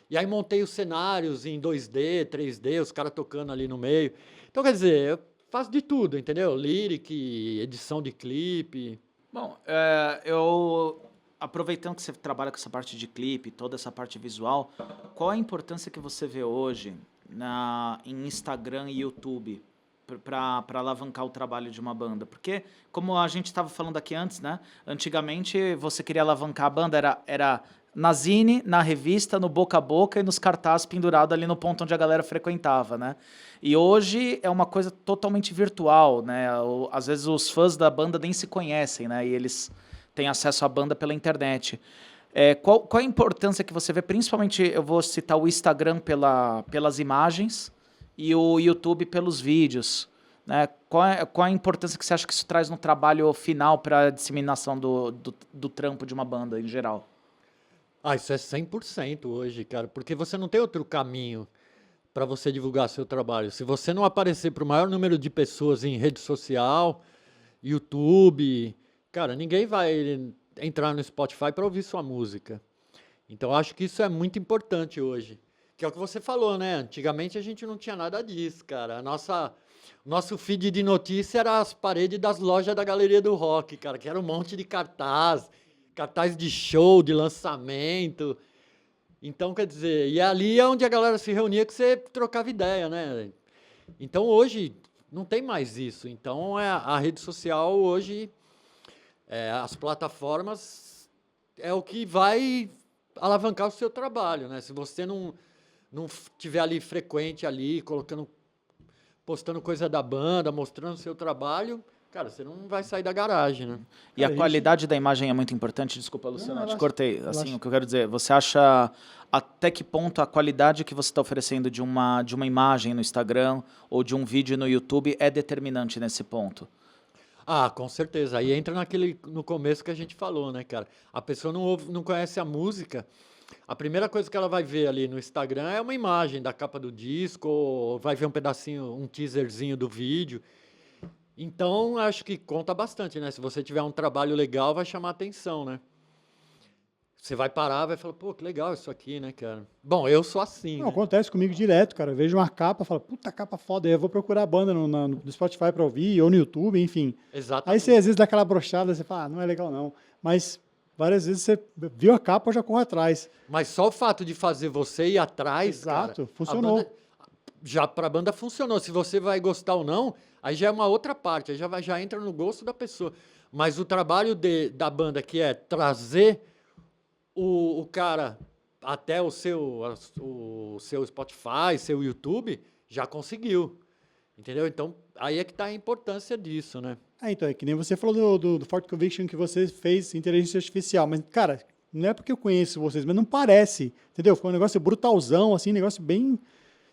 E aí montei os cenários em 2D, 3D, os caras tocando ali no meio. Então, quer dizer, eu faço de tudo, entendeu? Lyric, edição de clipe. Bom, aproveitando que você trabalha com essa parte de clipe, toda essa parte visual, qual a importância que você vê hoje em Instagram e YouTube para alavancar o trabalho de uma banda? Porque, como a gente estava falando aqui antes, né? Antigamente você queria alavancar a banda, era na zine, na revista, no boca a boca e nos cartazes pendurados ali no ponto onde a galera frequentava, né? E hoje é uma coisa totalmente virtual, né? Às vezes os fãs da banda nem se conhecem, né? E eles têm acesso à banda pela internet. Qual a importância que você vê? Principalmente, eu vou citar o Instagram pelas imagens e o YouTube pelos vídeos, né? Qual a importância que você acha que isso traz no trabalho final para a disseminação do trampo de uma banda em geral? Ah, isso é 100% hoje, cara, porque você não tem outro caminho para você divulgar seu trabalho. Se você não aparecer para o maior número de pessoas em rede social, YouTube, cara, ninguém vai entrar no Spotify para ouvir sua música. Então, acho que isso é muito importante hoje. Que é o que você falou, né? Antigamente a gente não tinha nada disso, cara. Nosso feed de notícia era as paredes das lojas da Galeria do Rock, cara, que era um monte de cartaz de show, de lançamento. Então, quer dizer, e ali é onde a galera se reunia que você trocava ideia, né? Então, hoje, não tem mais isso. Então, a rede social hoje, as plataformas, é o que vai alavancar o seu trabalho, né? Se você não tiver ali frequente ali, postando coisa da banda, mostrando o seu trabalho, cara, você não vai sair da garagem, né? E a qualidade da imagem é muito importante? Desculpa, Luciano, eu te cortei. Assim, acho. o que eu quero dizer, você acha até que ponto a qualidade que você está oferecendo de uma imagem no Instagram ou de um vídeo no YouTube é determinante nesse ponto? Ah, com certeza. Aí entra no começo que a gente falou, né, cara? A pessoa não conhece a música. A primeira coisa que ela vai ver ali no Instagram é uma imagem da capa do disco, ou vai ver um pedacinho, um teaserzinho do vídeo. Então, acho que conta bastante, né? Se você tiver um trabalho legal, vai chamar atenção, né? Você vai parar, vai falar, pô, que legal isso aqui, né, cara? Bom, eu sou assim, Não, né? acontece comigo direto, cara. Eu vejo uma capa, falo, puta capa foda, aí eu vou procurar a banda no Spotify pra ouvir, ou no YouTube, enfim. Aí Exatamente. você às vezes dá aquela brochada, você fala, não é legal não. Mas várias vezes você viu a capa, eu já corro atrás. Mas só o fato de fazer você ir atrás, Exato, cara, funcionou. Já para a banda funcionou. Se você vai gostar ou não, aí já é uma outra parte, aí já entra no gosto da pessoa. Mas o trabalho da banda, que é trazer o cara até o seu Spotify, seu YouTube, já conseguiu. Entendeu? Então, aí é que está a importância disso, né? Então, é que nem você falou do Fort Conviction que você fez inteligência artificial, mas, cara, não é porque eu conheço vocês, mas não parece, entendeu? Foi um negócio brutalzão, assim, negócio bem,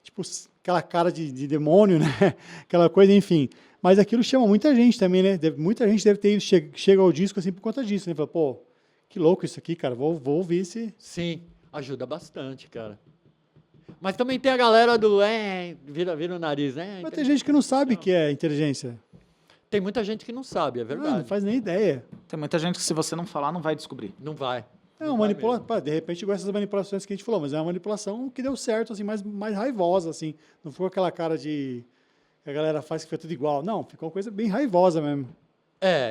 tipo, aquela cara de demônio, né? Aquela coisa, enfim. Mas aquilo chama muita gente também, né? Muita gente deve ter ido, chega ao disco, assim, por conta disso, né? Fala, pô, que louco isso aqui, cara, vou ouvir esse... Sim, ajuda bastante, cara. Mas também tem a galera vira o nariz, né? Mas tem gente que não sabe que é inteligência. Tem muita gente que não sabe, é verdade. Não faz nem ideia. Tem muita gente que se você não falar, não vai descobrir. Não vai. É uma manipulação, de repente igual essas manipulações que a gente falou, mas é uma manipulação que deu certo, assim, mais raivosa, assim. Não ficou aquela cara de que a galera faz que foi tudo igual. Não, ficou uma coisa bem raivosa mesmo.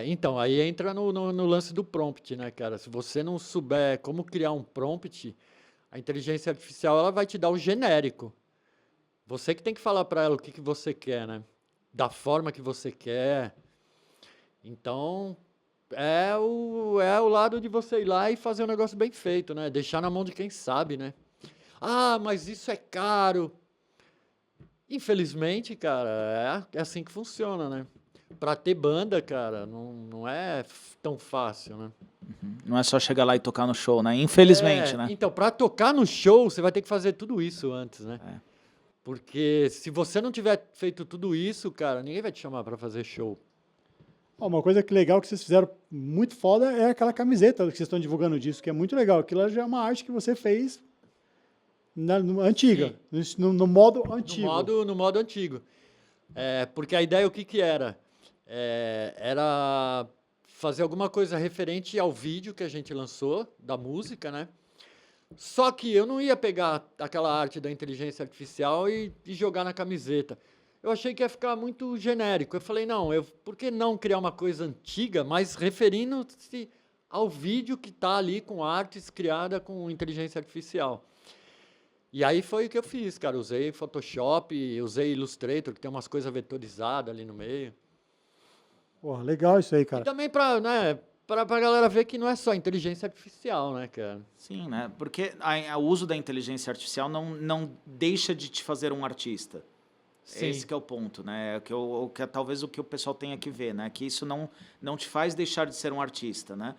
Então, aí entra no lance do prompt, né, cara? Se você não souber como criar um prompt, a inteligência artificial ela vai te dar o genérico. Você que tem que falar para ela o que você quer, né? Da forma que você quer. Então, é o lado de você ir lá e fazer um negócio bem feito, né? Deixar na mão de quem sabe, né? Ah, mas isso é caro. Infelizmente, cara, é assim que funciona, né? Pra ter banda, cara, não é tão fácil, né? Não é só chegar lá e tocar no show, né? Infelizmente, né? Então, pra tocar no show, você vai ter que fazer tudo isso antes, né? Porque se você não tiver feito tudo isso, cara, ninguém vai te chamar pra fazer show. Uma coisa que legal que vocês fizeram muito foda é aquela camiseta que vocês estão divulgando disso, que é muito legal. Aquilo já é uma arte que você fez antiga, no modo antigo. No modo antigo. Porque a ideia, o que era? Era fazer alguma coisa referente ao vídeo que a gente lançou, da música, né? Só que eu não ia pegar aquela arte da inteligência artificial e jogar na camiseta. Eu achei que ia ficar muito genérico. Eu falei, não, por que não criar uma coisa antiga, mas referindo-se ao vídeo que está ali com artes criada com inteligência artificial. E aí foi o que eu fiz, cara. Usei Photoshop, usei Illustrator, que tem umas coisas vetorizadas ali no meio. Pô, legal isso aí, E cara. também para, né, pra galera ver que não é só inteligência artificial, né, cara? Sim, né? Porque o uso da inteligência artificial não deixa de te fazer um artista. Sim. Esse que é o ponto, né? Talvez o que o pessoal tenha que ver, né? Que isso não te faz deixar de ser um artista, né?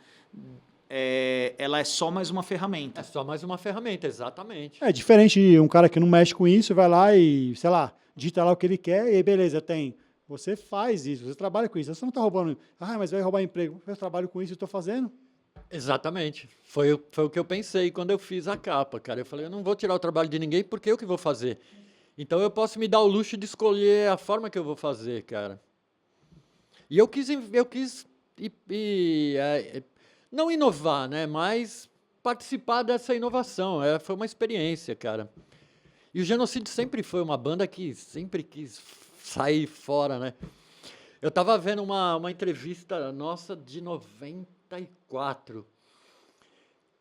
Ela é só mais uma ferramenta. É só mais uma ferramenta, exatamente. É diferente de um cara que não mexe com isso, vai lá e, sei lá, digita lá o que ele quer e aí, beleza, tem. Você faz isso, você trabalha com isso. Você não está roubando. Ah, mas vai roubar emprego. Eu trabalho com isso, eu estou fazendo. Exatamente. Foi o que eu pensei quando eu fiz a capa, cara. Eu falei, eu não vou tirar o trabalho de ninguém porque eu que vou fazer. Então eu posso me dar o luxo de escolher a forma que eu vou fazer, cara. E eu quis não inovar, né? Mas participar dessa inovação. Foi uma experiência, cara. E o Genocídio sempre foi uma banda que sempre quis sair fora, né? Eu tava vendo uma entrevista nossa de 94.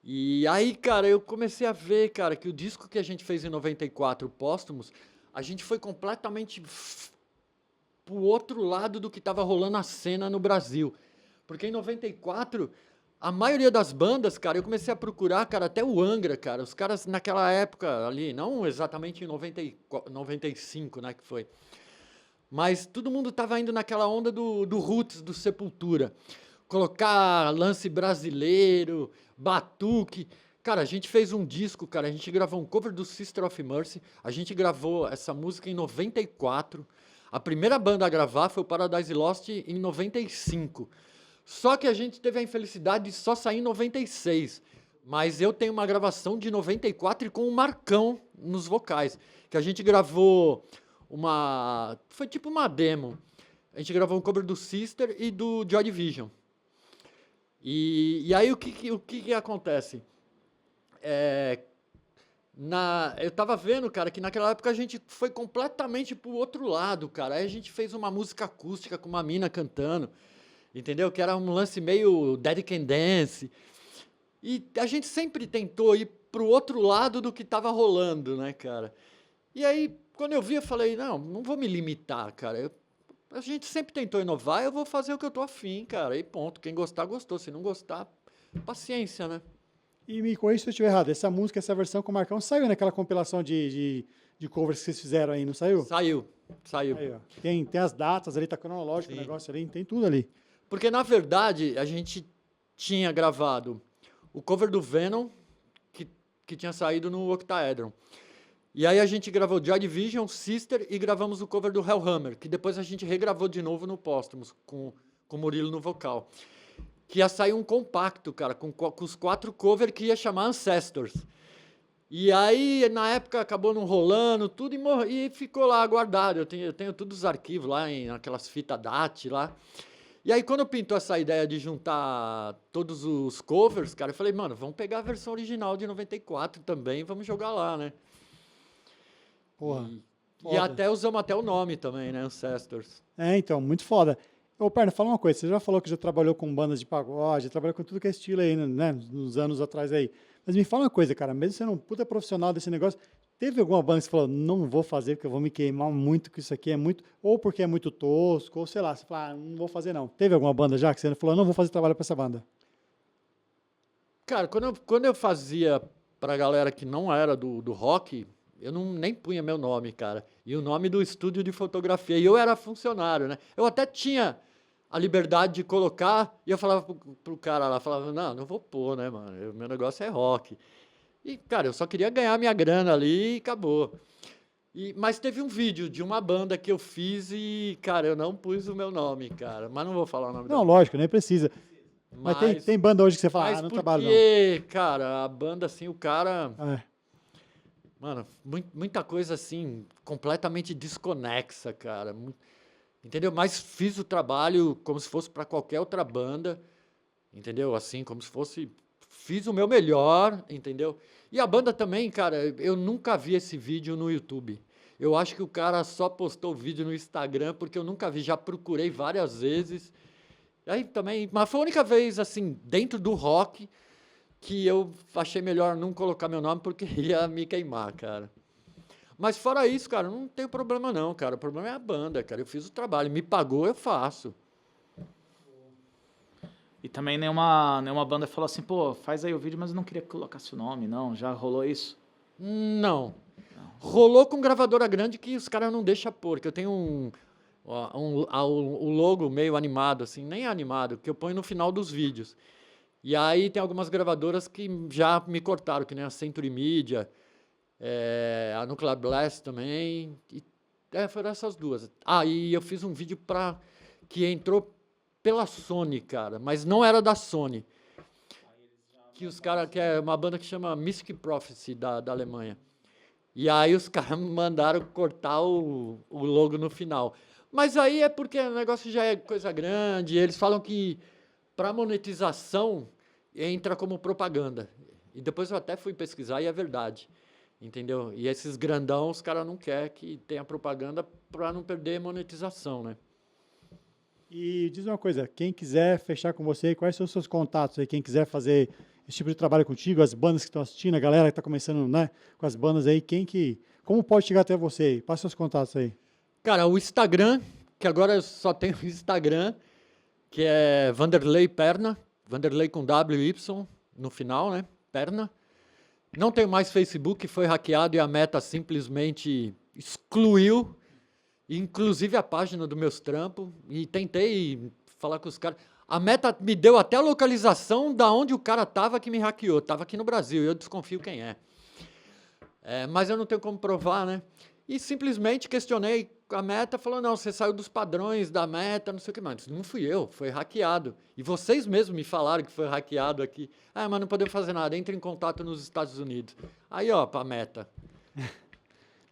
E aí, cara, eu comecei a ver, cara, que o disco que a gente fez em 94, Póstumos, a gente foi completamente pro outro lado do que tava rolando a cena no Brasil. Porque em 94, a maioria das bandas, cara, eu comecei a procurar, cara, até o Angra, cara, os caras naquela época ali, não exatamente em 95, né, que foi. Mas todo mundo tava indo naquela onda do Roots, do Sepultura. Colocar lance brasileiro, batuque. Cara, a gente fez um disco, cara, a gente gravou um cover do Sister of Mercy, a gente gravou essa música em 94. A primeira banda a gravar foi o Paradise Lost em 95. Só que a gente teve a infelicidade de só sair em 96. Mas eu tenho uma gravação de 94 e com o Marcão nos vocais, que a gente gravou foi tipo uma demo. A gente gravou um cover do Sister e do Joy Division. E aí o que acontece? Eu tava vendo, cara, que naquela época a gente foi completamente pro outro lado, cara. Aí a gente fez uma música acústica com uma mina cantando, entendeu? Que era um lance meio Daddy Can Dance. E a gente sempre tentou ir pro outro lado do que tava rolando, né, cara? E aí, quando eu vi, eu falei, não vou me limitar, cara. A gente sempre tentou inovar, eu vou fazer o que eu tô afim, cara. E ponto. Quem gostar, gostou. Se não gostar, paciência, né? E me corrija se eu estiver errado. Essa música, essa versão com o Marcão saiu naquela compilação de covers que vocês fizeram aí, não saiu? Saiu. Aí, ó. Tem as datas ali, tá cronológico o negócio ali, tem tudo ali. Porque, na verdade, a gente tinha gravado o cover do Venom, que tinha saído no Octaedron. E aí a gente gravou Joy Division, Sister e gravamos o cover do Hellhammer, que depois a gente regravou de novo no Póstumos, com o Murilo no vocal. Que ia sair um compacto, cara, com os 4 covers que ia chamar Ancestors. E aí, na época, acabou não rolando tudo e ficou lá guardado. Eu tenho todos os arquivos lá, naquelas fitas DAT lá. E aí, quando pintou essa ideia de juntar todos os covers, cara, eu falei, mano, vamos pegar a versão original de 94 também e vamos jogar lá, né? Porra. E até usamos até o nome também, né? Ancestors. Então, muito foda. Ô, Perna, fala uma coisa. Você já falou que já trabalhou com bandas de pagode, já trabalhou com tudo que é estilo aí, né? Nos anos atrás aí. Mas me fala uma coisa, cara. Mesmo sendo um puta profissional desse negócio, teve alguma banda que você falou, não vou fazer porque eu vou me queimar muito, que isso aqui é muito... Ou porque é muito tosco, ou sei lá. Você fala, não vou fazer não. Teve alguma banda já que você falou, não vou fazer trabalho pra essa banda? Cara, quando eu fazia pra galera que não era do rock... Eu nem punha meu nome, cara. E o nome do estúdio de fotografia. E eu era funcionário, né? Eu até tinha a liberdade de colocar, e eu falava pro cara lá, falava, não vou pôr, né, mano? Meu negócio é rock. E, cara, eu só queria ganhar minha grana ali e acabou. Mas teve um vídeo de uma banda que eu fiz e, cara, eu não pus o meu nome, cara. Mas não vou falar o nome Não, dela. lógico, nem precisa. Mas tem banda hoje que você fala, não trabalho não. Porque, cara, a banda, assim, o cara... É. Mano, muita coisa assim, completamente desconexa, cara. Entendeu? Mas fiz o trabalho como se fosse para qualquer outra banda, entendeu? Assim, como se fosse fiz o meu melhor, entendeu? E a banda também, cara, eu nunca vi esse vídeo no YouTube. Eu acho que o cara só postou o vídeo no Instagram, porque eu nunca vi, já procurei várias vezes. Aí também, mas foi a única vez, assim, dentro do rock, que eu achei melhor não colocar meu nome, porque ia me queimar, cara. Mas fora isso, cara, não tem problema não, cara. O problema é a banda, cara. Eu fiz o trabalho, me pagou, eu faço. E também nenhuma banda falou assim, pô, faz aí o vídeo, mas eu não queria colocar seu nome, não. Já rolou isso? Não. Rolou com gravadora grande que os caras não deixam pôr, que eu tenho o logo meio animado, assim, nem é animado, que eu ponho no final dos vídeos. E aí tem algumas gravadoras que já me cortaram, que nem a Century Media, a Nuclear Blast também, foram essas duas. E eu fiz um vídeo que entrou pela Sony, cara, mas não era da Sony. Que os caras, que é uma banda que chama Mystic Prophecy, da Alemanha. E aí os caras me mandaram cortar o logo no final. Mas aí é porque o negócio já é coisa grande, eles falam que para monetização entra como propaganda. E depois eu até fui pesquisar e é verdade, entendeu? E esses grandão, os caras não querem que tenha propaganda para não perder monetização, né? E diz uma coisa, quem quiser fechar com você, quais são os seus contatos aí? Quem quiser fazer esse tipo de trabalho contigo, as bandas que estão assistindo, a galera que está começando, né, com as bandas aí, como pode chegar até você? Passa seus contatos aí. Cara, o Instagram, que agora eu só tenho o Instagram, que é Vanderlei Perna, Vanderlei com WY no final, né? Perna. Não tenho mais Facebook, foi hackeado e a Meta simplesmente excluiu, inclusive a página dos meus trampos, e tentei falar com os caras. A Meta me deu até a localização da onde o cara tava que me hackeou. Tava aqui no Brasil, eu desconfio quem é. Mas eu não tenho como provar, né? E simplesmente questionei a Meta, falou, não, você saiu dos padrões da Meta, não sei o que mais. Não fui eu, foi hackeado. E vocês mesmos me falaram que foi hackeado aqui. Mas não podemos fazer nada, entre em contato nos Estados Unidos. Aí, ó, pra Meta.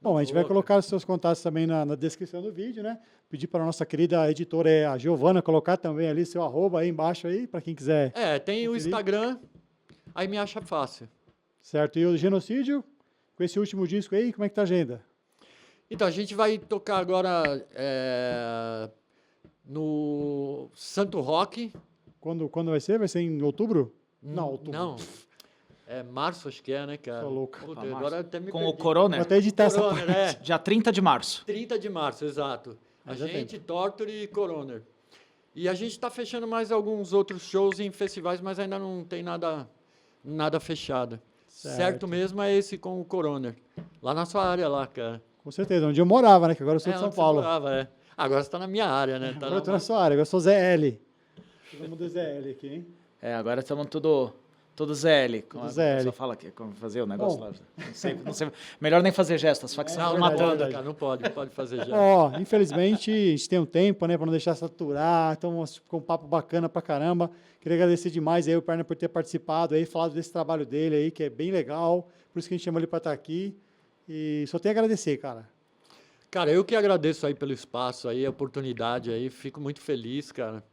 Bom, a gente vai colocar os seus contatos também na descrição do vídeo, né? Pedir para a nossa querida editora, a Giovana, colocar também ali seu arroba aí embaixo aí, para quem quiser. Tem o Instagram, aí me acha fácil. Certo, e o Genocídio, com esse último disco aí, como é que tá a agenda? Então, a gente vai tocar agora no Santo Rock. Quando vai ser? Vai ser em outubro? Não, outubro. Não. É março, acho que é, né, cara? Tô louco. Puta, agora até me Com perdi. o Coroner, Vou até editar essa Coroner, parte. dia 30 de março. 30 de março, exato. A Mas dá gente, Torture e Coroner. E a gente está fechando mais alguns outros shows em festivais, mas ainda não tem nada fechado. Certo mesmo é esse com o Coroner. Lá na sua área lá, cara. Com certeza, onde eu morava, né? Que agora eu sou de São onde você Paulo. morava, Agora você está na minha área, né? Tá Agora eu tô na sua área, agora eu sou Zé L. Todo mundo é Zé L aqui, hein? Agora estamos tudo ZL. Tudo ZL. Só fala aqui, como fazer o negócio Bom. lá. Não sei. Melhor nem fazer gestos, só que você Não, tá não matando. pode, cara, não pode fazer já. Ó, infelizmente, a gente tem um tempo, né, para não deixar saturar, então ficou um papo bacana pra caramba. Queria agradecer demais aí o Perna por ter participado aí, falado desse trabalho dele aí, que é bem legal, por isso que a gente chamou ele para estar aqui. E só tenho a agradecer, cara. Cara, eu que agradeço aí pelo espaço aí, a oportunidade aí, fico muito feliz, cara.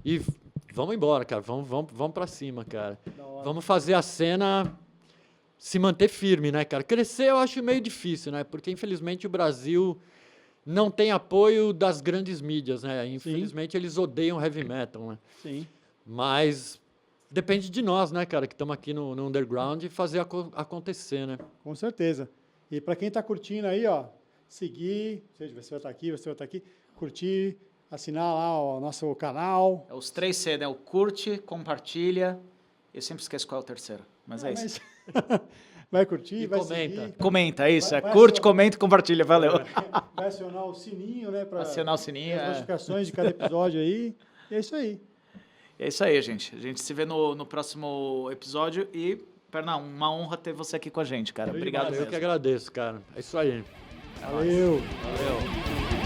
E vamos embora, cara, vamos para cima, cara. Vamos fazer a cena se manter firme, né, cara? Crescer eu acho meio difícil, né? Porque infelizmente o Brasil não tem apoio das grandes mídias, né? Infelizmente eles odeiam heavy metal, né? Sim. Mas depende de nós, né, cara, que estamos aqui no underground e fazer acontecer, né? Com certeza. E para quem está curtindo aí, ó, seguir, ou seja, você vai estar aqui, você vai estar aqui, curtir, assinar lá o nosso canal. É os 3 C, né? O curte, compartilha. Eu sempre esqueço qual é o terceiro, mas é isso. Vai curtir, E vai comenta. seguir. Comenta, é isso. Vai Curte, acionar- comenta e compartilha. Valeu. Vai acionar o sininho, né? Para Acionar o sininho. as notificações de cada episódio aí. E é isso aí. É isso aí, gente. A gente se vê no próximo episódio e, Perna, uma honra ter você aqui com a gente, cara. Obrigado Eu mesmo. que agradeço, cara. É isso aí. Valeu. Valeu.